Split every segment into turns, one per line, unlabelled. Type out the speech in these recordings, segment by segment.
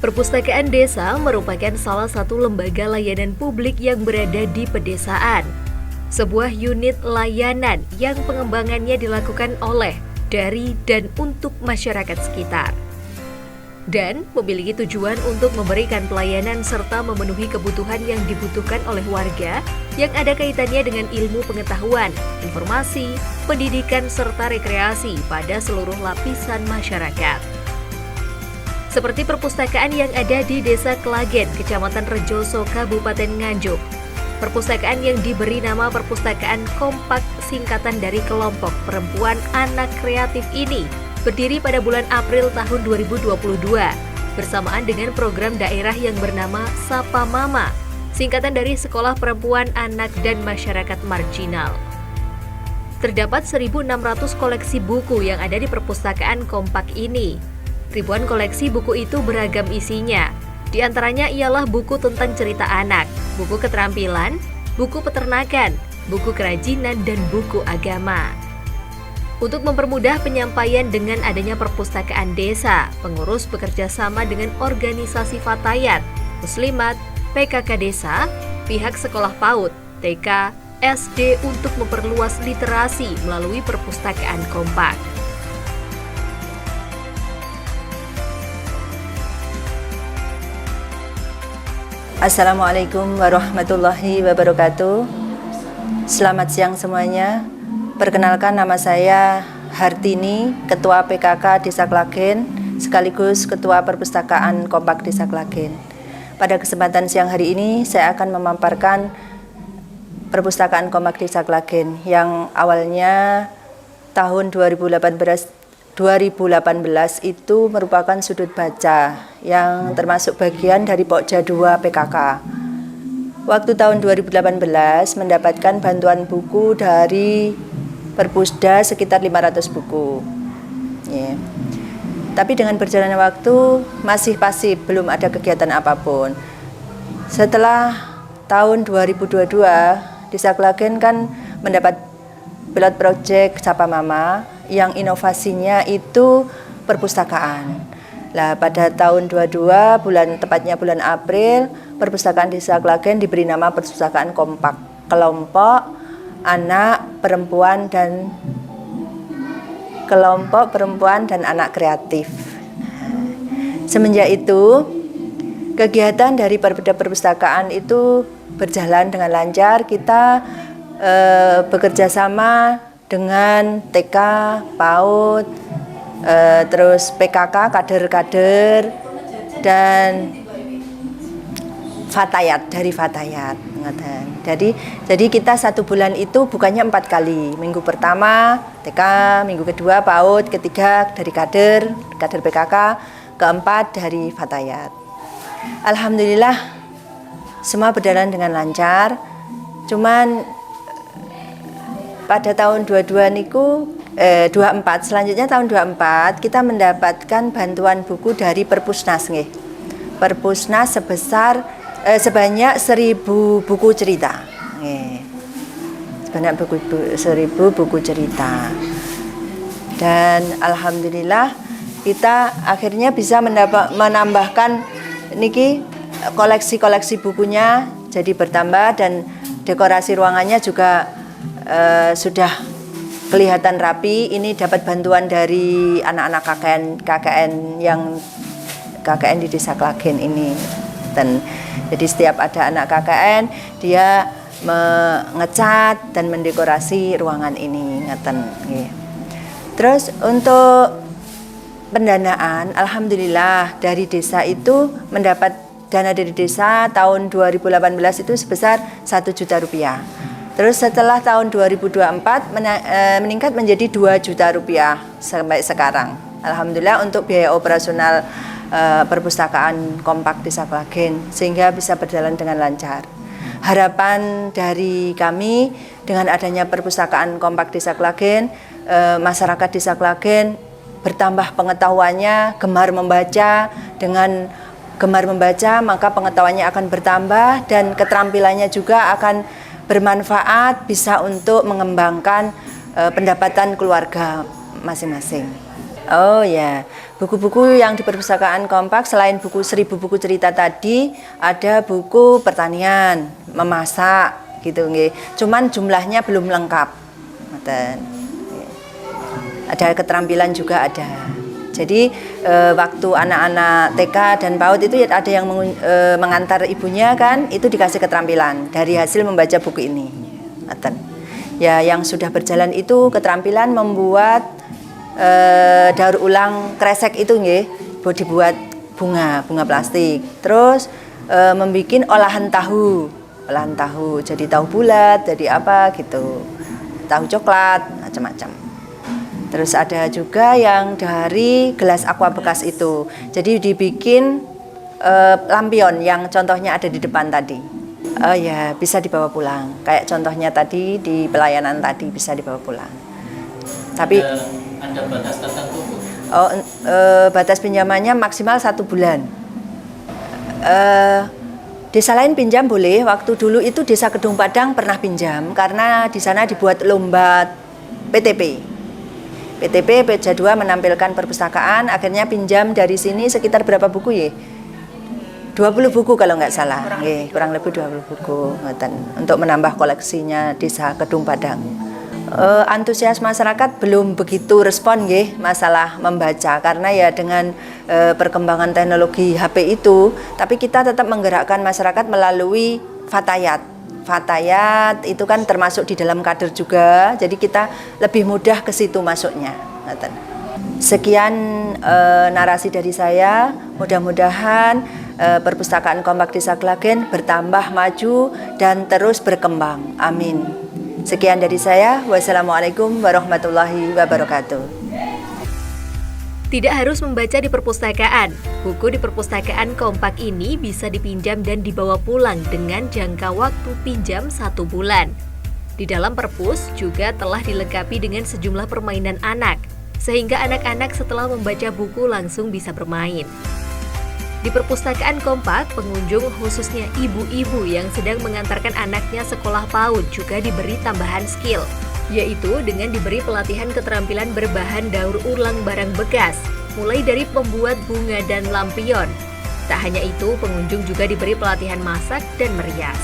Perpustakaan Desa merupakan salah satu lembaga layanan publik yang berada di pedesaan. Sebuah unit layanan yang pengembangannya dilakukan oleh, dari, dan untuk masyarakat sekitar. Dan memiliki tujuan untuk memberikan pelayanan serta memenuhi kebutuhan yang dibutuhkan oleh warga yang ada kaitannya dengan ilmu pengetahuan, informasi, pendidikan, serta rekreasi pada seluruh lapisan masyarakat. Seperti perpustakaan yang ada di Desa Klagen, Kecamatan Rejoso, Kabupaten Nganjuk. Perpustakaan yang diberi nama Perpustakaan Kompak singkatan dari Kelompok Perempuan Anak Kreatif ini berdiri pada bulan April tahun 2022 bersamaan dengan program daerah yang bernama Sapa Mama, singkatan dari Sekolah Perempuan Anak dan Masyarakat Marginal. Terdapat 1.600 koleksi buku yang ada di perpustakaan Kompak ini. Ribuan koleksi buku itu beragam isinya. Di antaranya ialah buku tentang cerita anak, buku keterampilan, buku peternakan, buku kerajinan, dan buku agama. Untuk mempermudah penyampaian dengan adanya perpustakaan desa, pengurus bekerja sama dengan organisasi Fatayat, Muslimat, PKK Desa, pihak sekolah PAUD, TK, SD untuk memperluas literasi melalui perpustakaan Kompak.
Assalamualaikum warahmatullahi wabarakatuh. Selamat siang semuanya. Perkenalkan, nama saya Hartini, Ketua PKK Desa Klagen, sekaligus Ketua Perpustakaan Kompak Desa Klagen. Pada kesempatan siang hari ini, saya akan memaparkan Perpustakaan Kompak Desa Klagen yang awalnya tahun 2018 itu merupakan sudut baca yang termasuk bagian dari Pokja 2 PKK. Waktu tahun 2018 mendapatkan bantuan buku dari Perpusda sekitar 500 buku. Tapi dengan berjalannya waktu masih pasif, belum ada kegiatan apapun. Setelah tahun 2022, Desa Klagen kan mendapat pilot project Sapa Mama yang inovasinya itu perpustakaan. Lah pada tahun 22 tepatnya bulan April, Perpustakaan Desa Klagen diberi nama Perpustakaan Kompak, Kelompok Perempuan dan Anak Kreatif. Semenjak itu, kegiatan dari perpustakaan itu berjalan dengan lancar. Kita bekerja sama dengan TK, PAUD, terus PKK, kader-kader, dan Fatayat, dari Fatayat. Jadi kita satu bulan itu bukannya 4 kali. Minggu pertama TK, minggu kedua PAUD, ketiga dari kader PKK, keempat dari Fatayat. Alhamdulillah semua berjalan dengan lancar. Cuman pada tahun 24 selanjutnya tahun 24 kita mendapatkan bantuan buku dari Perpusnas nggih. Perpusnas sebanyak 1.000 buku cerita. Sebanyak 1.000 buku cerita. Dan alhamdulillah kita akhirnya bisa menambahkan niki koleksi bukunya jadi bertambah, dan dekorasi ruangannya juga sudah kelihatan rapi. Ini dapat bantuan dari anak-anak KKN di Desa Klagen ini. Dan jadi setiap ada anak KKN, dia mengecat dan mendekorasi ruangan ini, Terus untuk pendanaan, alhamdulillah dari desa itu mendapat dana dari desa tahun 2018 itu sebesar 1 juta rupiah. Terus setelah tahun 2024 meningkat menjadi 2 juta rupiah sampai sekarang. Alhamdulillah untuk biaya operasional perpustakaan Kompak Desa Klagen, sehingga bisa berjalan dengan lancar. Harapan dari kami dengan adanya perpustakaan Kompak Desa Klagen, masyarakat Desa Klagen bertambah pengetahuannya, gemar membaca. Dengan gemar membaca maka pengetahuannya akan bertambah dan keterampilannya juga akan bermanfaat, bisa untuk mengembangkan pendapatan keluarga masing-masing. Oh ya, buku-buku yang di Perpustakaan Kompak selain buku 1000 buku cerita tadi, ada buku pertanian, memasak gitu nggih. Cuman jumlahnya belum lengkap. Ngoten. Ada keterampilan juga ada. Jadi waktu anak-anak TK dan PAUD itu ada yang mengantar ibunya kan, itu dikasih keterampilan dari hasil membaca buku ini. Ngoten. Ya, yang sudah berjalan itu keterampilan membuat daur ulang kresek itu nggih, dibuat bunga plastik. Terus membuat olahan tahu, jadi tahu bulat, jadi apa gitu, tahu coklat, macam-macam. Terus ada juga yang dari gelas aqua bekas itu, jadi dibikin lampion yang contohnya ada di depan tadi. Oh ya, bisa dibawa pulang. Kayak contohnya tadi di pelayanan tadi bisa dibawa pulang. Tapi
ada batas tertentu, Bu?
Batas pinjamannya maksimal 1 bulan. Desa lain pinjam boleh. Waktu dulu itu Desa Kedung Padang pernah pinjam karena di sana dibuat lomba PTP. PTP Peja 2 menampilkan perpustakaan, akhirnya pinjam dari sini sekitar berapa buku ya? 20 buku kalau nggak salah, kurang lebih 20 buku untuk menambah koleksinya Desa Kedung Padang. Antusias masyarakat belum begitu respon masalah membaca karena ya dengan perkembangan teknologi HP itu, tapi kita tetap menggerakkan masyarakat melalui Fatayat. Fatayat itu kan termasuk di dalam kader juga, jadi kita lebih mudah ke situ masuknya. Sekian narasi dari saya, mudah-mudahan Perpustakaan Kompak Desa Klagen bertambah maju dan terus berkembang. Amin. Sekian dari saya. Wassalamualaikum warahmatullahi wabarakatuh.
Tidak harus membaca di perpustakaan. Buku di Perpustakaan Kompak ini bisa dipinjam dan dibawa pulang dengan jangka waktu pinjam 1 bulan. Di dalam perpus juga telah dilengkapi dengan sejumlah permainan anak, sehingga anak-anak setelah membaca buku langsung bisa bermain. Di Perpustakaan Kompak, pengunjung khususnya ibu-ibu yang sedang mengantarkan anaknya sekolah PAUD juga diberi tambahan skill, yaitu dengan diberi pelatihan keterampilan berbahan daur ulang barang bekas, mulai dari pembuat bunga dan lampion. Tak hanya itu, pengunjung juga diberi pelatihan masak dan merias.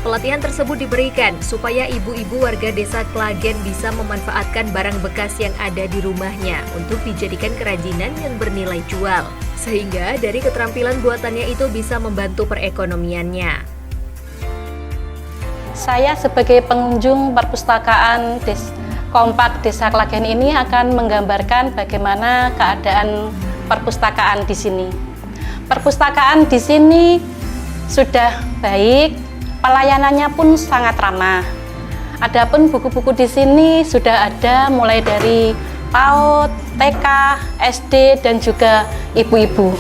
Pelatihan tersebut diberikan supaya ibu-ibu warga Desa Klagen bisa memanfaatkan barang bekas yang ada di rumahnya untuk dijadikan kerajinan yang bernilai jual, sehingga dari keterampilan buatannya itu bisa membantu perekonomiannya.
Saya sebagai pengunjung Perpustakaan Kompak Desa Klagen ini akan menggambarkan bagaimana keadaan perpustakaan di sini. Perpustakaan di sini sudah baik, pelayanannya pun sangat ramah. Adapun buku-buku di sini sudah ada mulai dari PAUD, TK, SD, dan juga ibu-ibu.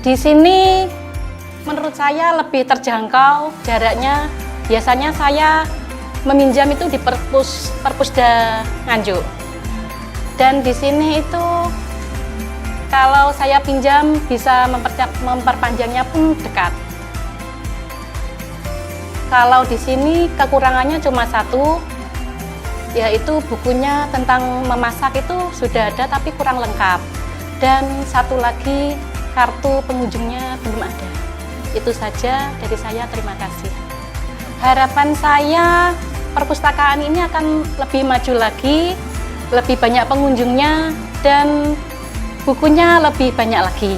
Di sini menurut saya lebih terjangkau jaraknya. Biasanya saya meminjam itu di Perpusda Nganjuk. Dan di sini itu kalau saya pinjam bisa memperpanjangnya pun dekat. Kalau di sini kekurangannya cuma satu, yaitu bukunya tentang memasak itu sudah ada tapi kurang lengkap. Dan satu lagi, kartu pengunjungnya belum ada. Itu saja dari saya, terima kasih. Harapan saya perpustakaan ini akan lebih maju lagi, lebih banyak pengunjungnya, dan bukunya lebih banyak lagi.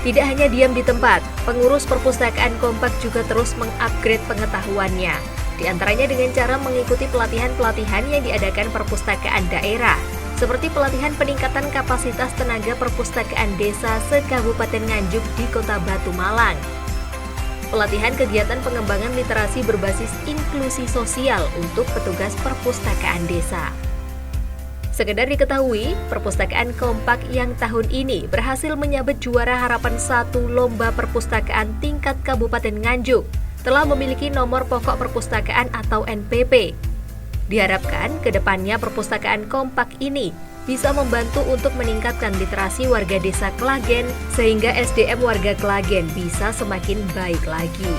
Tidak hanya diam di tempat, pengurus Perpustakaan Kompak juga terus mengupgrade pengetahuannya. Di antaranya dengan cara mengikuti pelatihan-pelatihan yang diadakan perpustakaan daerah, seperti pelatihan peningkatan kapasitas tenaga perpustakaan desa se-Kabupaten Nganjuk di Kota Batu Malang. Pelatihan kegiatan pengembangan literasi berbasis inklusi sosial untuk petugas perpustakaan desa. Sekedar diketahui, Perpustakaan Kompak yang tahun ini berhasil menyabet juara harapan 1 Lomba Perpustakaan tingkat Kabupaten Nganjuk, telah memiliki nomor pokok perpustakaan atau NPP. Diharapkan ke depannya Perpustakaan Kompak ini bisa membantu untuk meningkatkan literasi warga Desa Klagen, sehingga SDM warga Klagen bisa semakin baik lagi.